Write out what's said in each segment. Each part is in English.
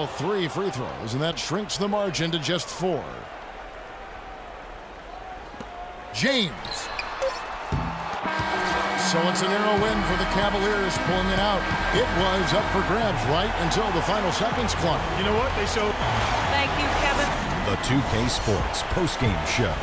all 3 free throws, and that shrinks the margin to just 4. James. So it's a narrow win for the Cavaliers, pulling it out. It was up for grabs right until the final seconds clock. You know what? They showed. Thank you, Kevin. The 2K Sports postgame show.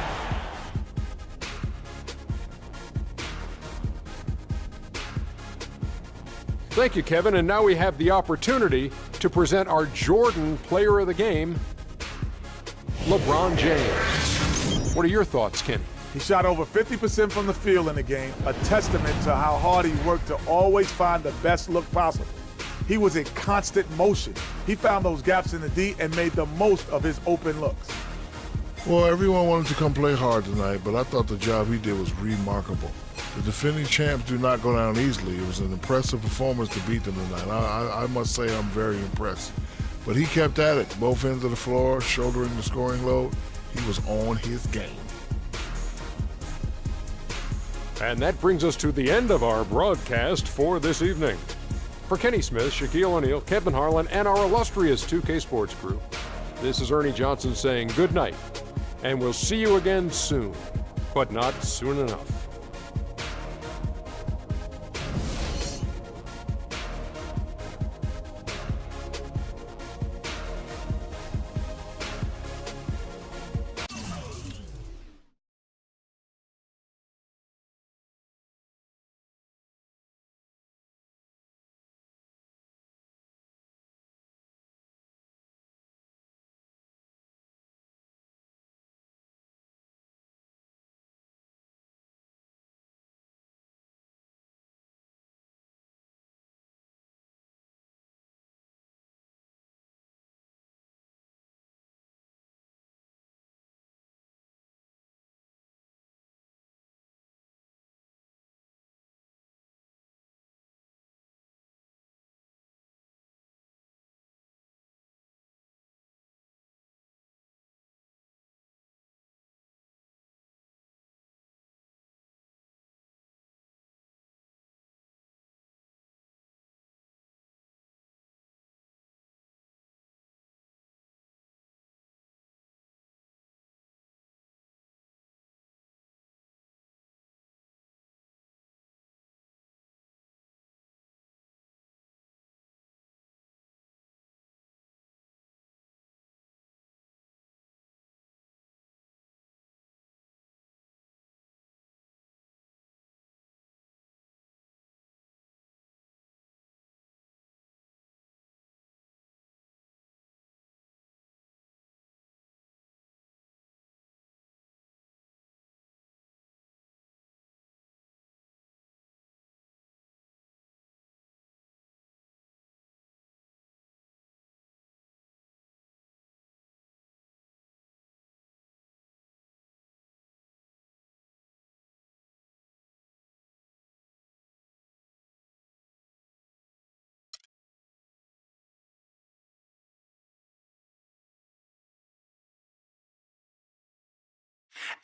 Thank you, Kevin. And now we have the opportunity to present our Jordan Player of the Game, LeBron James. What are your thoughts, Kenny? He shot over 50% from the field in the game, a testament to how hard he worked to always find the best look possible. He was in constant motion. He found those gaps in the D and made the most of his open looks. Well, everyone wanted to come play hard tonight, but I thought the job he did was remarkable. The defending champs do not go down easily. It was an impressive performance to beat them tonight. I must say I'm very impressed. But he kept at it, both ends of the floor, shouldering the scoring load. He was on his game. And that brings us to the end of our broadcast for this evening. For Kenny Smith, Shaquille O'Neal, Kevin Harlan, and our illustrious 2K Sports crew, this is Ernie Johnson saying good night, and we'll see you again soon, but not soon enough.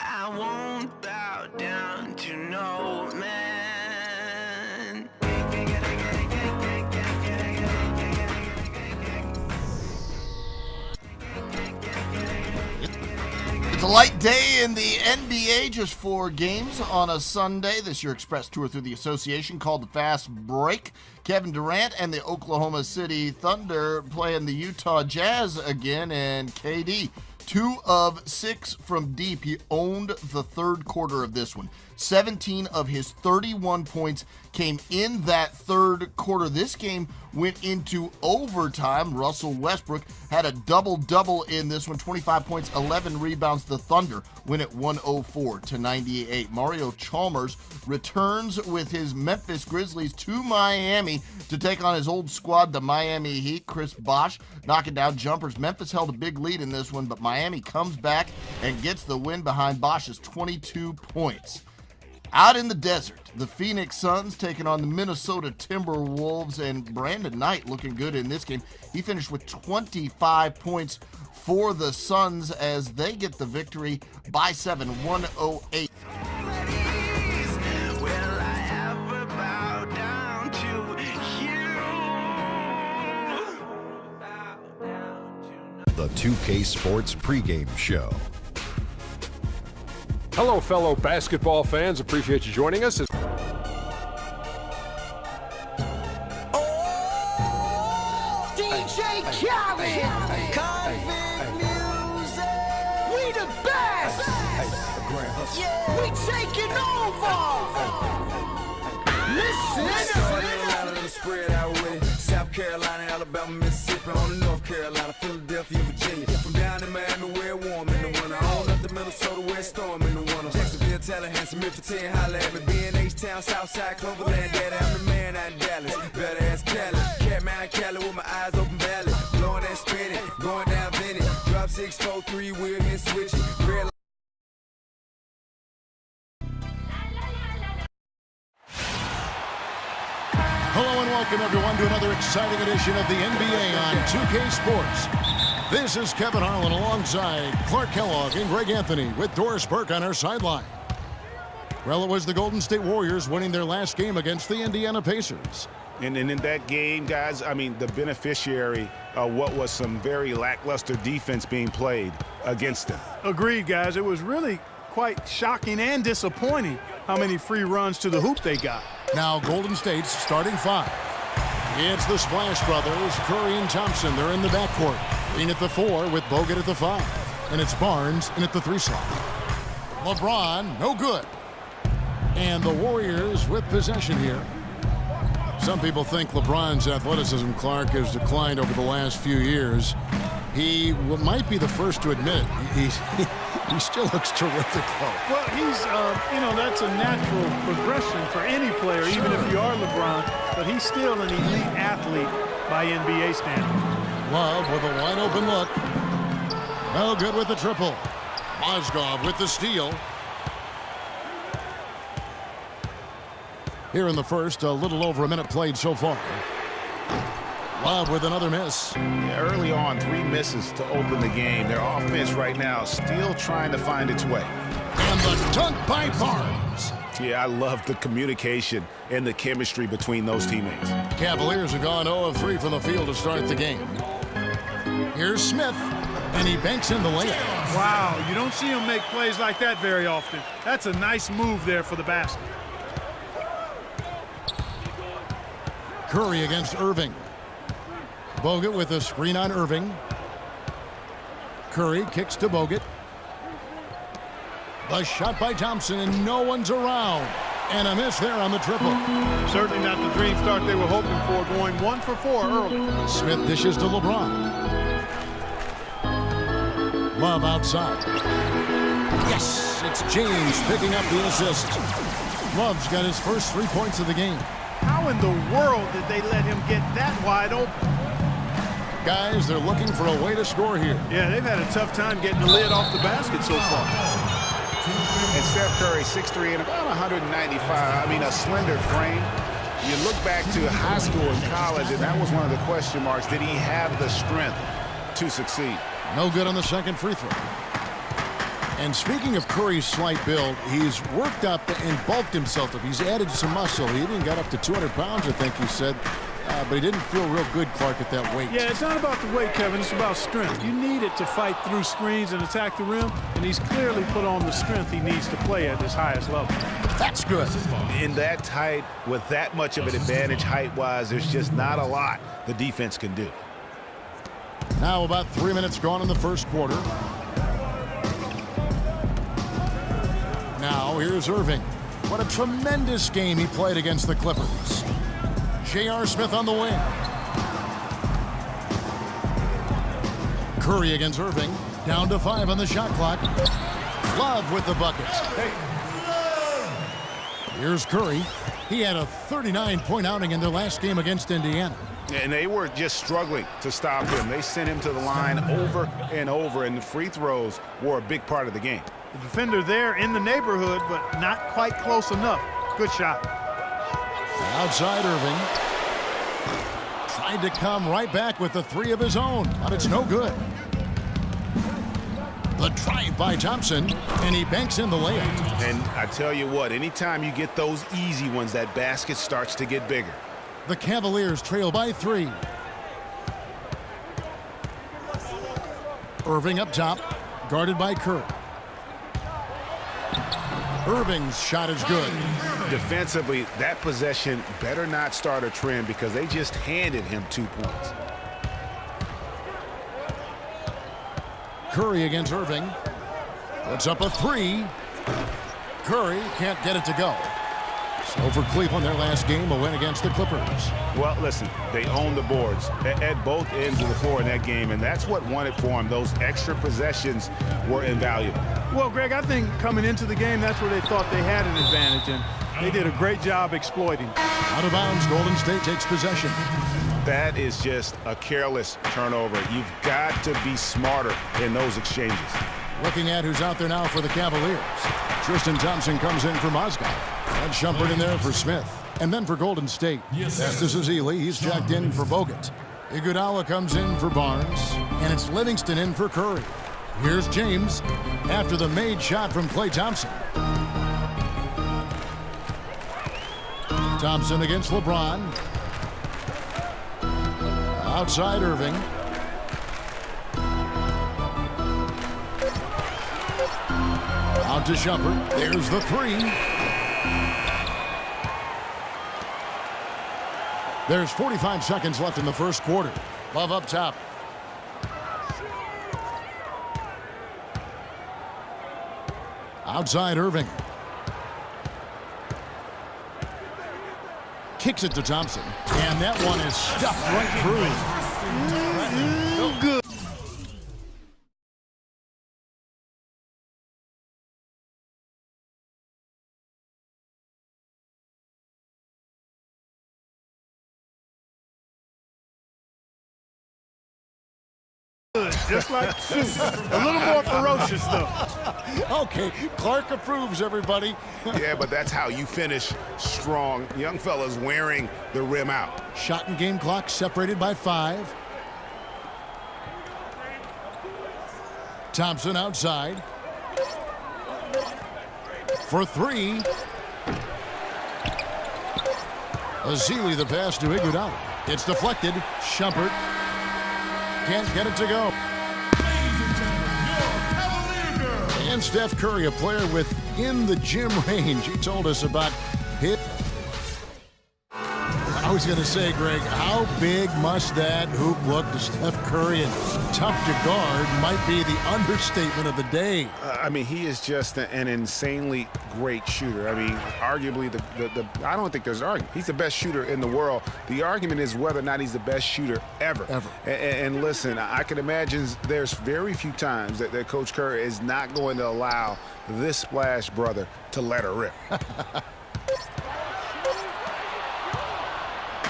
I won't bow down to no man. It's a light day in the NBA, just 4 games on a Sunday. This year express tour through the association called the Fast Break. Kevin Durant and the Oklahoma City Thunder playing the Utah Jazz again, and KD 2 of 6 from deep. He owned the third quarter of this one. 17 of his 31 points came in that third quarter. This game went into overtime. Russell Westbrook had a double-double in this one. 25 points, 11 rebounds. The Thunder win at 104-98. Mario Chalmers returns with his Memphis Grizzlies to Miami to take on his old squad, the Miami Heat. Chris Bosh knocking down jumpers. Memphis held a big lead in this one, but Miami comes back and gets the win behind Bosh's 22 points. Out in the desert, the Phoenix Suns taking on the Minnesota Timberwolves, and Brandon Knight looking good in this game. He finished with 25 points for the Suns as they get the victory by 7, 108. Will I ever bow down to you? Bow down. the 2K Sports pregame show. Hello, fellow basketball fans. Appreciate you joining us. DJ Khaled, Convict Music. We the best. Yeah. We taking over. Listen. Spread out with it. South Carolina, Alabama, Mississippi, on the North Carolina, Philadelphia, Virginia. From down in Miami, where it's warm in the winter. On up to Minnesota, where it's storm in the winter. Jacksonville, Tallahassee, Memphis, 10, holla at me. B&H-Town, Southside, Cloverland, Daddy, I'm the man out in Dallas. Better ask Cali. Catman, Cali with my eyes open valley. Blowing and spinning, going down Vinny. Drop 6, 4, 3, wheel and switch it. Red Hello and welcome everyone to another exciting edition of the NBA on 2K Sports. This is Kevin Harlan alongside Clark Kellogg and Greg Anthony with Doris Burke on our sideline. Well, it was the Golden State Warriors winning their last game against the Indiana Pacers. And in that game, guys, I mean, the beneficiary of what was some very lackluster defense being played against them. Agreed, guys. It was really quite shocking and disappointing how many free runs to the hoop they got. Now Golden State's starting five. It's the Splash Brothers, Curry and Thompson. They're in the backcourt. Green at the 4 with Bogut at the 5. And it's Barnes in at the 3 slot. LeBron, no good. And the Warriors with possession here. Some people think LeBron's athleticism, Clark, has declined over the last few years. He might be the first to admit he still looks terrific, though. Well, he's, that's a natural progression for any player, even if you are LeBron. But he's still an elite athlete by NBA standards. Love with a wide-open look. No good with the triple. Mozgov with the steal. Here in the first, a little over a minute played so far. Love with another miss. Yeah, early on, 3 misses to open the game. Their offense right now still trying to find its way. And the dunk by Barnes. Yeah, I love the communication and the chemistry between those teammates. Cavaliers have gone 0 of 3 from the field to start the game. Here's Smith, and he banks in the layup. Wow, you don't see him make plays like that very often. That's a nice move there for the basket. Curry against Irving. Bogut with a screen on Irving. Curry kicks to Bogut. The shot by Thompson, and no one's around. And a miss there on the triple. Certainly not the dream start they were hoping for, going 1 for 4 early. Smith dishes to LeBron. Love outside. Yes, it's James picking up the assist. Love's got his first 3 points of the game. How in the world did they let him get that wide open? Guys, they're looking for a way to score here. Yeah, they've had a tough time getting the lid off the basket so far. And Steph Curry, 6'3" and about 195. I mean, a slender frame. You look back to high school and college, and that was one of the question marks. Did he have the strength to succeed? No good on the second free throw. And speaking of Curry's slight build, he's worked up and bulked himself up. He's added some muscle. He even got up to 200 pounds, I think he said. But he didn't feel real good, Clark, at that weight. Yeah, it's not about the weight, Kevin. It's about strength. You need it to fight through screens and attack the rim, and he's clearly put on the strength he needs to play at his highest level. That's good. In that height, with that much of an advantage height-wise, there's just not a lot the defense can do. Now about 3 minutes gone in the first quarter. Now here's Irving. What a tremendous game he played against the Clippers. J.R. Smith on the wing. Curry against Irving. Down to 5 on the shot clock. Love with the buckets. Here's Curry. He had a 39-point outing in their last game against Indiana. And they were just struggling to stop him. They sent him to the line over and over, and the free throws were a big part of the game. The defender there in the neighborhood, but not quite close enough. Good shot. Outside Irving. Tried to come right back with the 3 of his own, but it's no good. The drive by Thompson, and he banks in the layup. And I tell you what, anytime you get those easy ones, that basket starts to get bigger. The Cavaliers trail by 3. Irving up top, guarded by Curry. Irving's shot is good. Defensively, that possession better not start a trend because they just handed him 2 points. Curry against Irving. Puts up a three. Curry can't get it to go. So for Cleveland, their last game, a win against the Clippers. Well, listen, they own the boards at both ends of the floor in that game, and that's what won it for them. Those extra possessions were invaluable. Well, Greg, I think coming into the game, that's where they thought they had an advantage, and they did a great job exploiting. Out of bounds, Golden State takes possession. That is just a careless turnover. You've got to be smarter in those exchanges. Looking at who's out there now for the Cavaliers. Tristan Thompson comes in for Mozgov. And Shumpert in there for Smith. And then for Golden State. Festus Ezeli, he's jacked in for Bogut. Iguodala comes in for Barnes. And it's Livingston in for Curry. Here's James after the made shot from Klay Thompson. Thompson against LeBron. Outside Irving. Out to Shumpert. There's the three. There's 45 seconds left in the first quarter. Love up top. Outside Irving. Kicks it to Thompson. And that one is stuffed right through. No good. Just like a little more ferocious, though. Okay, Clark approves, everybody. Yeah, but that's how you finish strong. Young fella's wearing the rim out. Shot and game clock separated by 5. Thompson outside. For 3. Ezeli the pass to Iguodala. It's deflected. Shumpert can't get it to go. And Steph Curry, a player within the gym range. He told us about hit. I was going to say, Greg, how big must that hoop look to Steph Curry? And tough to guard might be the understatement of the day. I mean, he is just an insanely great shooter. I mean, arguably, I don't think there's an argument. He's the best shooter in the world. The argument is whether or not he's the best shooter ever. And listen, I can imagine there's very few times that Coach Curry is not going to allow this splash brother to let her rip.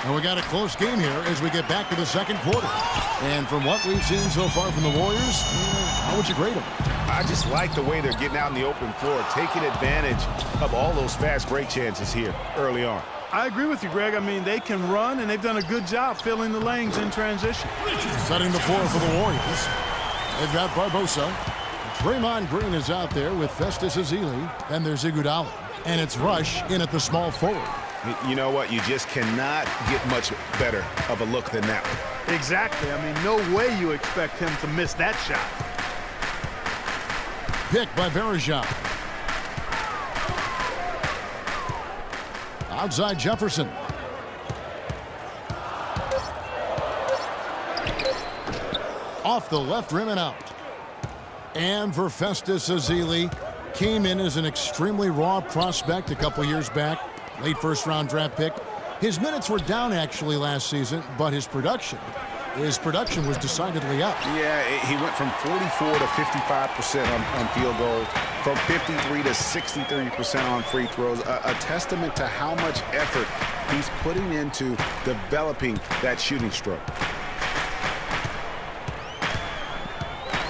And we got a close game here as we get back to the second quarter. And from what we've seen so far from the Warriors, how would you grade them? I just like the way they're getting out in the open floor, taking advantage of all those fast break chances here early on. I agree with you, Greg. I mean, they can run, and they've done a good job filling the lanes in transition. Setting the floor for the Warriors. They've got Barbosa. Draymond Green is out there with Festus Ezeli. And there's Iguodala. And it's Rush in at the small forward. You know what? You just cannot get much better of a look than that one. Exactly. I mean, no way you expect him to miss that shot. Picked by Verejao. Outside Jefferson. Off the left rim and out. And for Festus Ezeli, came in as an extremely raw prospect a couple years back. Late first-round draft pick. His minutes were down, actually, last season, but his production was decidedly up. Yeah, he went from 44 to 55% on field goals, from 53 to 63% on free throws, a testament to how much effort he's putting into developing that shooting stroke.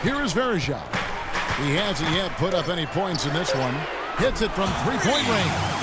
Here is Verejao. He hasn't yet put up any points in this one. Hits it from three-point range.